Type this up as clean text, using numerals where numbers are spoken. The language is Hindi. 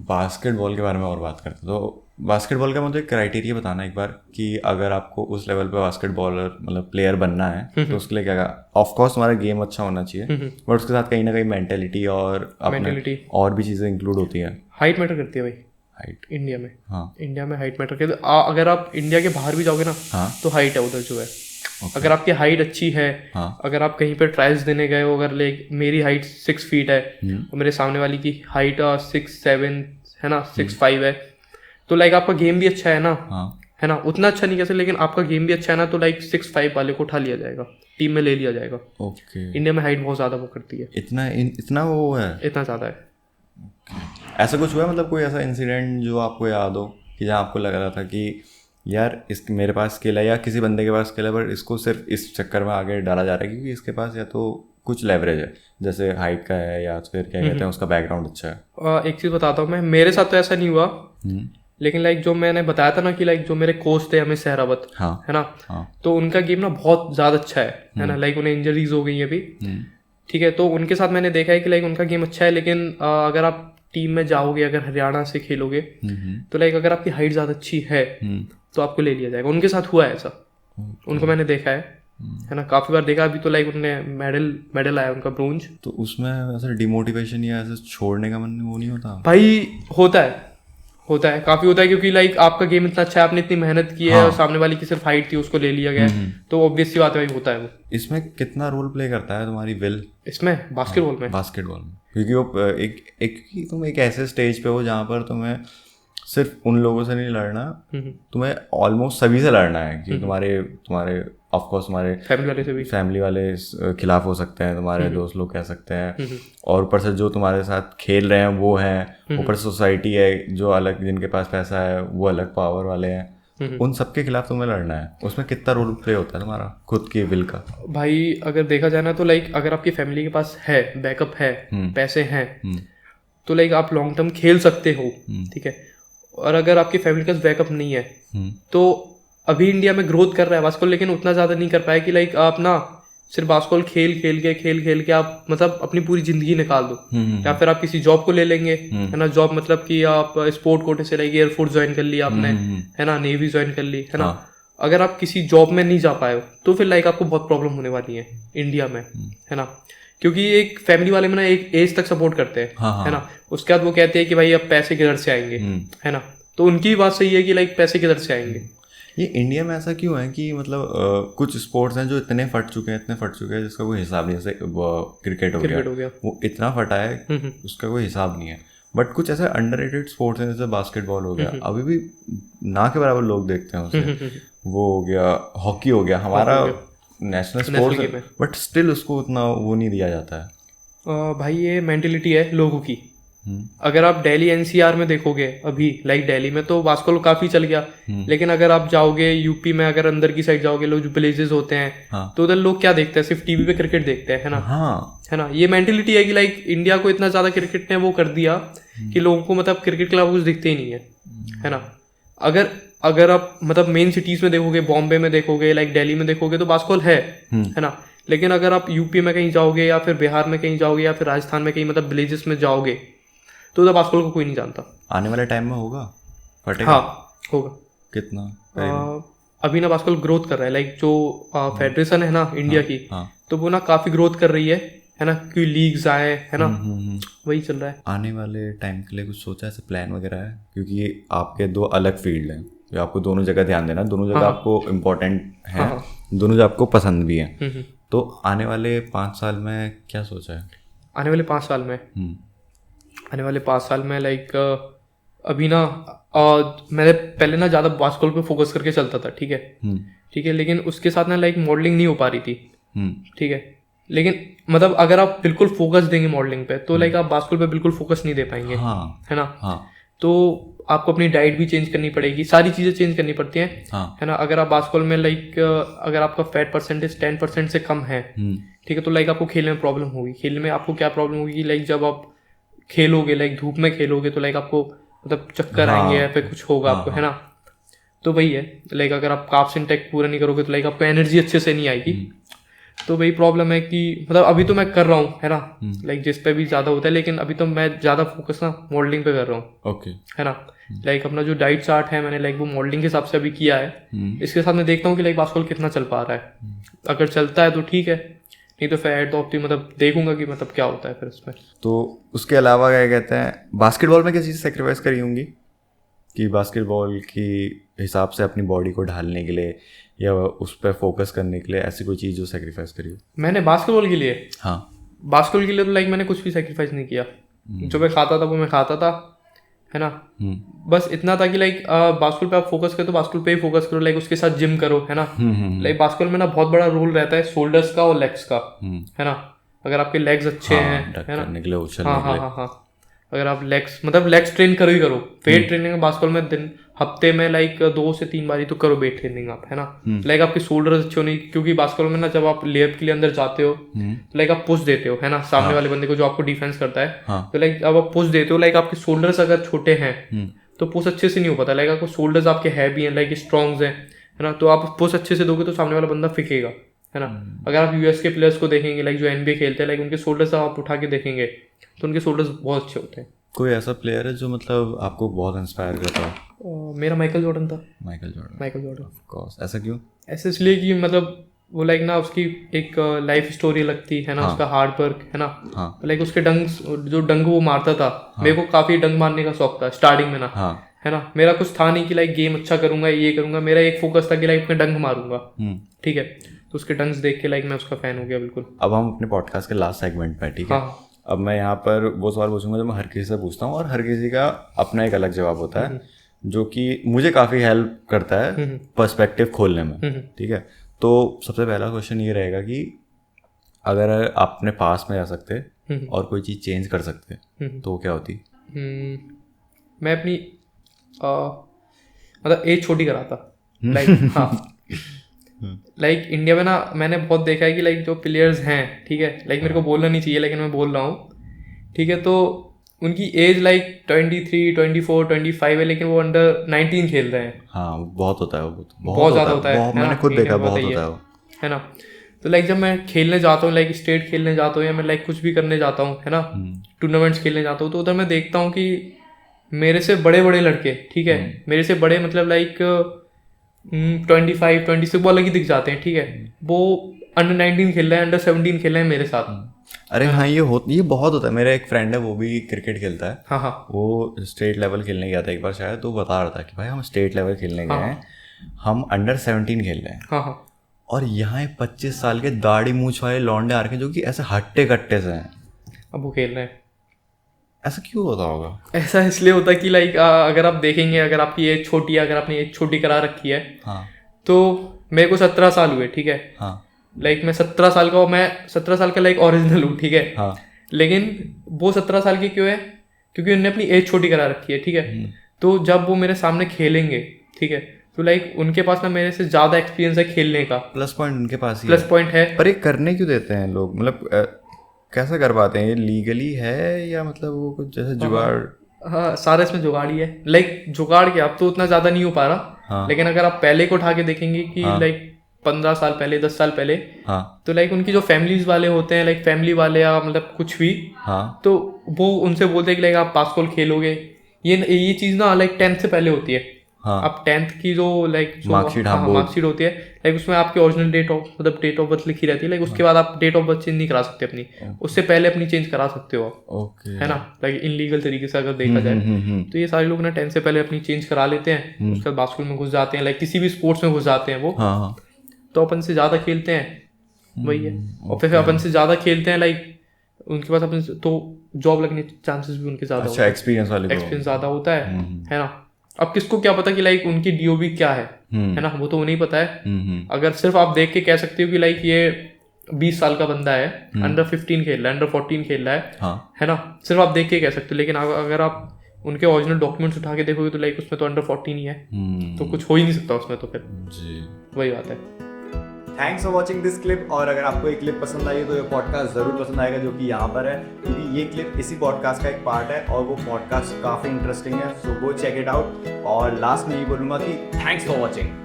बास्केटबॉल के बारे में और बात करते हैं। तो बास्केटबॉल का मुझे क्राइटेरिया बताना एक बार कि अगर आपको उस लेवल पे बास्केटबॉलर मतलब प्लेयर बनना है तो उसके लिए क्या, ऑफ कोर्स हमारा गेम अच्छा होना चाहिए, बट उसके साथ कहीं ना कहीं मेंटेलिटी और अपने और भी चीज़ें इंक्लूड होती हैं। हाइट मैटर करती है भाई हाइट इंडिया में। हाँ, इंडिया में हाइट मैटर करती है। अगर आप इंडिया के बाहर भी जाओगे ना हाँ, तो हाइट है उधर जो है। अगर आपकी हाइट अच्छी है, हाँ, अगर आप कहीं पर ट्रायल्स देने गए हो, अगर लाइक मेरी हाइट 6 फीट है और मेरे सामने वाली की हाइट 6'7" है ना, 6'5" है, तो लाइक आपका गेम भी अच्छा है ना, हाँ, है ना, उतना अच्छा नहीं कैसे, लेकिन आपका गेम भी अच्छा है ना, तो लाइक 6'5" वाले को उठा लिया जाएगा, टीम में ले लिया जाएगा। ओके। इंडिया में हाइट बहुत ज़्यादा वो करती है, इतना वो है, इतना ज़्यादा है। ऐसा कुछ हुआ मतलब कोई ऐसा इंसिडेंट जो आपको याद हो कि जहाँ आपको लग रहा था कि यार इस मेरे पास स्किल है या किसी बंदे के पास स्किल है, पर इसको सिर्फ इस चक्कर में आगे डाला जा रहा है क्योंकि इसके पास या तो कुछ लेवरेज है, जैसे हाइट का है या फिर क्या कहते हैं उसका बैकग्राउंड अच्छा है। एक चीज़ बताता हूँ मैं, मेरे साथ तो ऐसा नहीं हुआ, लेकिन लाइक जो मैंने बताया था ना कि लाइक जो मेरे कोच थे हमें सहरावत, हाँ, है ना, हाँ, तो उनका गेम ना बहुत ज़्यादा अच्छा है ना, लाइक उन्हें इंजरीज हो गई है अभी, ठीक है, तो उनके साथ मैंने देखा है कि लाइक उनका गेम अच्छा है, लेकिन अगर आप टीम में जाओगे, अगर हरियाणा से खेलोगे तो लाइक अगर आपकी हाइट ज़्यादा अच्छी है तो आपको ले लिया जाएगा। उनके साथ हुआ है ऐसा, उनको मैंने देखा है ना, काफ़ी बार देखा। अभी तो लाइक उन्होंने मेडल आया उनका, ब्रोंज। तो उसमें ऐसा डिमोटिवेशन या ऐसा छोड़ने का मन वो नहीं होता? भाई होता है काफ़ी होता है, क्योंकि लाइक आपका गेम इतना अच्छा है, आपने इतनी मेहनत की है, और सामने वाली की सिर्फ हाइट थी, उसको ले लिया गया, तो ऑब्वियस सी बात है भाई, होता है वो। इसमें कितना रोल प्ले करता है तुम्हारी विल? इसमें बास्केटबॉल में क्योंकि वो एक तुम एक ऐसे स्टेज पे हो जहाँ पर तुम्हें सिर्फ उन लोगों से नहीं लड़ना, तुम्हें ऑलमोस्ट सभी से लड़ना है कि तुम्हारे ऑफ कोर्स तुम्हारे फैमिली वाले खिलाफ हो सकते हैं, तुम्हारे दोस्त लोग कह सकते हैं, और ऊपर से जो तुम्हारे साथ खेल रहे हैं वो हैं, ऊपर से सोसाइटी है जो अलग, जिनके पास पैसा है वो अलग पावर वाले हैं, उन सबके खिलाफ तुम्हें लड़ना है। उसमें कितना रोल प्ले होता है तुम्हारा खुद की विल का? भाई अगर देखा जाए ना तो लाइक अगर आपकी फैमिली के पास है, बैकअप है, पैसे हैं, तो लाइक आप लॉन्ग टर्म खेल सकते हो, ठीक है। और अगर आपकी फैमिली का बैकअप नहीं है तो अभी इंडिया में ग्रोथ कर रहा है बास्केटबॉल, लेकिन उतना ज़्यादा नहीं कर पाया कि लाइक आप ना सिर्फ बास्केटबॉल खेल के आप मतलब अपनी पूरी ज़िंदगी निकाल दो, या फिर आप किसी जॉब को ले लेंगे, है ना, जॉब मतलब कि आप स्पोर्ट कोटे से लाइक एयरफोर्स ज्वाइन कर लिया आपने, है ना, नेवी ज्वाइन कर ली, है ना। अगर आप किसी जॉब में नहीं जा पाए हो तो फिर लाइक आपको बहुत प्रॉब्लम होने वाली है इंडिया में, है ना, क्योंकि एक फैमिली वाले में ना एक एज तक सपोर्ट करते हैं, है ना, उसके बाद वो कहते हैं कि भाई अब पैसे किधर से आएंगे, है ना, तो उनकी बात सही है कि लाइक पैसे किधर से आएंगे। ये इंडिया में ऐसा क्यों है कि मतलब कुछ स्पोर्ट्स हैं जो इतने फट चुके हैं जिसका कोई हिसाब नहीं, जैसे क्रिकेट हो गया वो इतना फटा है उसका कोई हिसाब नहीं है, बट कुछ ऐसे अंडररेटेड स्पोर्ट्स हैं जैसे बास्केटबॉल हो गया, अभी भी ना के बराबर लोग देखते हैं उसे, वो हो गया, हॉकी हो गया, हमारा नेशनल स्पोर्ट्स है, बट स्टिल उसको उतना वो नहीं दिया जाता है। भाई ये मेंटेलिटी है लोगों की। अगर आप दिल्ली एनसीआर में देखोगे अभी, लाइक दिल्ली में तो बास्केटबॉल काफी चल गया, लेकिन अगर आप जाओगे यूपी में, अगर अंदर की साइड जाओगे, लोग जो विलेजेस होते हैं तो उधर लोग क्या देखते हैं, सिर्फ टीवी पे क्रिकेट देखते हैं, है ना, है ना। ये मेंटेलिटी है कि लाइक इंडिया को इतना ज्यादा क्रिकेट ने वो कर दिया कि लोगों को मतलब क्रिकेट के अलावा कुछ दिखते ही नहीं है ना। अगर आप मतलब मेन सिटीज में देखोगे, बॉम्बे में देखोगे, लाइक दिल्ली में देखोगे, तो बास्केटबॉल है ना, लेकिन अगर आप यूपी में कहीं जाओगे या फिर बिहार में कहीं जाओगे या फिर राजस्थान में कहीं मतलब विलेजेस में जाओगे तो उधर बास्केटबॉल को कोई नहीं जानता। आने वाले टाइम में होगा, फटेगा? हाँ होगा। कितना? अभी ना बास्केटबॉल ग्रोथ कर रहा है, लाइक जो फेडरेशन है ना इंडिया की, तो वो ना काफी ग्रोथ कर रही है ना, क्योंकि लीग्स आए, है ना, वही चल रहा है। आने वाले टाइम के लिए कुछ सोचा है, प्लान वगैरह है? क्योंकि आपके दो अलग फील्ड हैं जो आपको दोनों जगह ध्यान देना, दोनों जगह आपको इम्पोर्टेंट है, दोनों जगह आपको पसंद भी है, तो आने वाले 5 साल में क्या सोचा है? आने वाले 5 साल में लाइक अभी ना मैंने पहले ना ज़्यादा बास्केटबॉल पे फोकस करके चलता था, ठीक है, लेकिन उसके साथ ना लाइक मॉडलिंग नहीं हो पा रही थी, ठीक है, लेकिन मतलब अगर आप बिल्कुल फोकस देंगे मॉडलिंग पे तो लाइक आप बास्केटबॉल पे बिल्कुल फोकस नहीं दे पाएंगे, है ना, तो आपको अपनी डाइट भी चेंज करनी पड़ेगी, सारी चीज़ें चेंज करनी पड़ती हैं, है ना। अगर आप बास्केटबॉल में लाइक अगर आपका फैट परसेंटेज 10% से कम है, ठीक है, तो लाइक आपको खेलने में प्रॉब्लम होगी। खेलने में आपको क्या प्रॉब्लम होगी, लाइक जब आप खेलोगे, लाइक धूप में खेलोगे, तो लाइक आपको मतलब चक्कर आएंगे या फिर कुछ होगा आपको, है ना, तो वही है, लाइक अगर आप कार्ब्स इंटेक पूरा नहीं करोगे तो लाइक आपको एनर्जी अच्छे से नहीं आएगी, तो वही प्रॉब्लम है कि मतलब अभी तो मैं कर रहा हूँ है ना, लाइक जिस पे भी ज़्यादा होता है, लेकिन अभी तो मैं ज़्यादा फोकस ना मॉडलिंग पे कर रहा हूँ। ओके है ना, लाइक अपना जो डाइट चार्ट है मैंने लाइक वो मॉडलिंग के हिसाब से अभी किया है। इसके साथ मैं देखता हूँ कि लाइक बास्केटबॉल कितना चल पा रहा है। अगर चलता है तो ठीक है, नहीं तो फिर एट द ऑप्टी मतलब देखूंगा कि मतलब क्या होता है फिर उसमें। तो उसके अलावा क्या कहते हैं, बास्केटबॉल में क्या चीज़ सेक्रीफाइस करी होंगी कि बास्केटबॉल की हिसाब से अपनी बॉडी को ढालने के लिए या उस पर फोकस करने के लिए ऐसी कोई चीज़ जो सेक्रीफाइस करी हो? मैंने बास्केटबॉल के लिए, हाँ बास्केटबॉल के लिए तो लाइक मैंने कुछ भी सेक्रीफाइस नहीं किया। जो मैं खाता था वो मैं खाता था, है ना। बस इतना था कि लाइक बास्केटबॉल पे आप फोकस करो तो बास्केटबॉल पे ही फोकस करो, लाइक उसके साथ जिम करो, है ना। लाइक बास्केटबॉल में ना बहुत बड़ा रोल रहता है शोल्डर्स का और लेग्स का, है ना। अगर आपके लेग्स अच्छे हैं, है ना, हाँ, अगर आप लेग्स मतलब लेग्स ट्रेन करो ही करो। वेट ट्रेनिंग बास्केटबॉल में दिन हफ्ते में लाइक 2 से 3 बारी तो करो वेट ट्रेनिंग आप, है ना। लाइक आपके शोल्डर्स अच्छे होने, क्योंकि बास्केटबॉल में ना जब आप लेप के लिए अंदर जाते हो तो लाइक आप पुश देते हो, है ना, सामने वाले बंदे को जो आपको डिफेंस करता है। तो लाइक अब आप पुश देते हो, लाइक आपके शोल्डर्स अगर छोटे हैं तो पुश अच्छे से नहीं हो पाता। लाइक आपको शोल्डर्स आपके हैवी हैं, लाइक स्ट्रॉन्ग्स हैं, है ना, तो आप पुश अच्छे से दोगे तो सामने वाला बंदा फेंकेगा, है ना। अगर आप यूएस के प्लेयर्स को देखेंगे, लाइक जो एनबीए खेलते हैं, लाइक उनके शोल्डर्स आप उठा के देखेंगे तो उनके शोल्डर्स बहुत अच्छे होते हैं। कोई ऐसा प्लेयर है जो मतलब आपको बहुत इंस्पायर करता है? मेरा माइकल जॉर्डन था। Michael Jordan of course. ऐसा क्यों? ऐसे इसलिए कि मतलब वो लाइक ना उसकी एक लाइफ स्टोरी लगती है ना, उसका हार्ड वर्क, है ना। लाइक उसके जो डंक वो मारता था, मेरे को काफी डंक मारने का शौक था स्टार्टिंग में ना, है ना। मेरा कुछ था नहीं कि लाइक गेम अच्छा करूंगा ये करूंगा, मेरा एक फोकस था कि लाइक मैं डंक मारूंगा, ठीक है। तो उसके डंक्स देख के लाइक मैं उसका फैन हो गया बिल्कुल। अब हम अपने पॉडकास्ट के लास्ट सेगमेंट में, ठीक है। अब मैं यहाँ पर वो सवाल पूछूंगा जो मैं हर किसी से पूछता हूँ और हर किसी का अपना एक अलग जवाब होता है, जो कि मुझे काफ़ी हेल्प करता है पर्सपेक्टिव खोलने में, ठीक है। तो सबसे पहला क्वेश्चन ये रहेगा कि अगर आप अपने पास में जा सकते और कोई चीज़ चेंज कर सकते तो वो क्या होती? मैं अपनी मतलब एज छोटी कराता, लाइक हाँ। लाइक इंडिया में ना मैंने बहुत देखा है कि लाइक जो प्लेयर्स हैं, ठीक है, लाइक मेरे को बोलना नहीं चाहिए लेकिन मैं बोल रहा हूँ, ठीक है, तो उनकी एज लाइक 23, 24, 25 है, लेकिन वो अंडर 19 खेल रहे हैं। हाँ बहुत होता है, वो बहुत ज़्यादा होता है, मैंने खुद देखा, बहुत होता है वो, है ना। तो लाइक जब मैं खेलने जाता हूँ, लाइक स्टेट खेलने जाता हूँ या मैं लाइक कुछ भी करने जाता हूँ, है ना, टूर्नामेंट्स खेलने जाता हूँ, तो उधर मैं देखता हूँ कि मेरे से बड़े बड़े लड़के, ठीक है, मेरे से बड़े मतलब लाइक 25, 26 वो अलग ही दिख जाते हैं, ठीक है, वो अंडर 19 खेल रहे हैं, अंडर 17 खेल रहे हैं मेरे साथ। अरे हाँ, ये बहुत होता है। मेरा एक फ्रेंड है, वो भी क्रिकेट खेलता है। हाँ, वो स्टेट लेवल खेलने गया था एक बार शायद, तो बता रहा था कि भाई हम स्टेट लेवल खेलने गए हैं, हम अंडर 17 खेल रहे हैं। हाँ, और यहाँ 25 साल के दाढ़ी मूछ वाले लौंडे आ रखे जो कि ऐसे हट्टे कट्टे से हैं, अब वो खेल रहे हैं। ऐसा क्यों होता होगा? ऐसा इसलिए होता है कि लाइक अगर आप देखेंगे, अगर आपकी एज छोटी है, अगर आपने एज छोटी करा रखी है, हाँ, तो मेरे को 17 साल हुए, ठीक है, हाँ, लाइक मैं 17 साल का, मैं 17 साल का लाइक ओरिजिनल हूँ, ठीक है, हाँ, लेकिन वो 17 साल के क्यों है? क्योंकि उन्होंने अपनी एज छोटी करा रखी है, ठीक है। तो जब वो मेरे सामने खेलेंगे, ठीक है, तो लाइक उनके पास ना मेरे से ज़्यादा एक्सपीरियंस है खेलने का। प्लस पॉइंट उनके पास ही प्लस पॉइंट है। पर ये करने क्यों देते हैं लोग? मतलब कैसे कर पाते हैं? ये लीगली है या मतलब वो कुछ जैसे जुगाड़? हाँ, सारा इसमें जुगाड़ ही है। लाइक जुगाड़ क्या, अब तो उतना ज़्यादा नहीं हो पा रहा, लेकिन अगर आप पहले को उठा के देखेंगे कि लाइक 15 साल पहले, 10 साल पहले, तो लाइक उनकी जो फैमिलीज वाले होते हैं, लाइक फैमिली वाले या मतलब कुछ भी, तो वो उनसे बोलते हैं कि लाइक आप बास्केटबॉल खेलोगे, ये चीज़ ना लाइक 10th से पहले होती है। आप 10th की जो लाइक मार्कशीट होती है, लाइक उसमें आपकी ओरिजिनल डेट ऑफ बर्थ लिखी रहती है, लाइक उसके बाद आप डेट ऑफ बर्थ चेंज नहीं करा सकते अपनी, उससे पहले अपनी चेंज करा सकते हो आप, है ना, लाइक इनलीगल तरीके से अगर देखा जाए। तो ये सारे लोग ना 10th से पहले अपनी चेंज करा लेते हैं, उसके बाद बास्केटबॉल में घुस जाते हैं, लाइक किसी भी स्पोर्ट्स में घुस जाते हैं वो, तो अपन से ज़्यादा खेलते हैं, वही है। और फिर अपन से ज़्यादा खेलते हैं, लाइक उनके पास अपन तो जॉब लगने के चांसेस भी उनके ज़्यादा, अच्छा, एक्सपीरियंस ज़्यादा होता है ना। अब किसको क्या पता कि लाइक उनकी डीओबी क्या है ना, वो तो नहीं पता है। अगर सिर्फ आप देख के कह सकते हो कि लाइक ये 20 साल का बंदा है, अंडर 15 खेल रहा है, अंडर 14 खेल रहा है, है ना, सिर्फ आप देख के कह सकते हो। लेकिन अगर आप उनके ओरिजिनल डॉक्यूमेंट्स उठा के देखोगे तो लाइक उसमें तो अंडर 14 ही है, तो कुछ हो ही नहीं सकता उसमें, तो फिर वही बात है। Thanks for watching this clip. और अगर आपको ये क्लिप पसंद आई तो ये पॉडकास्ट ज़रूर पसंद आएगा, जो कि यहाँ पर है, क्योंकि ये क्लिप इसी पॉडकास्ट का एक पार्ट है और वो पॉडकास्ट काफ़ी इंटरेस्टिंग है, सो गो चेक इट आउट। और लास्ट में ये बोलूँगा कि थैंक्स फॉर वॉचिंग।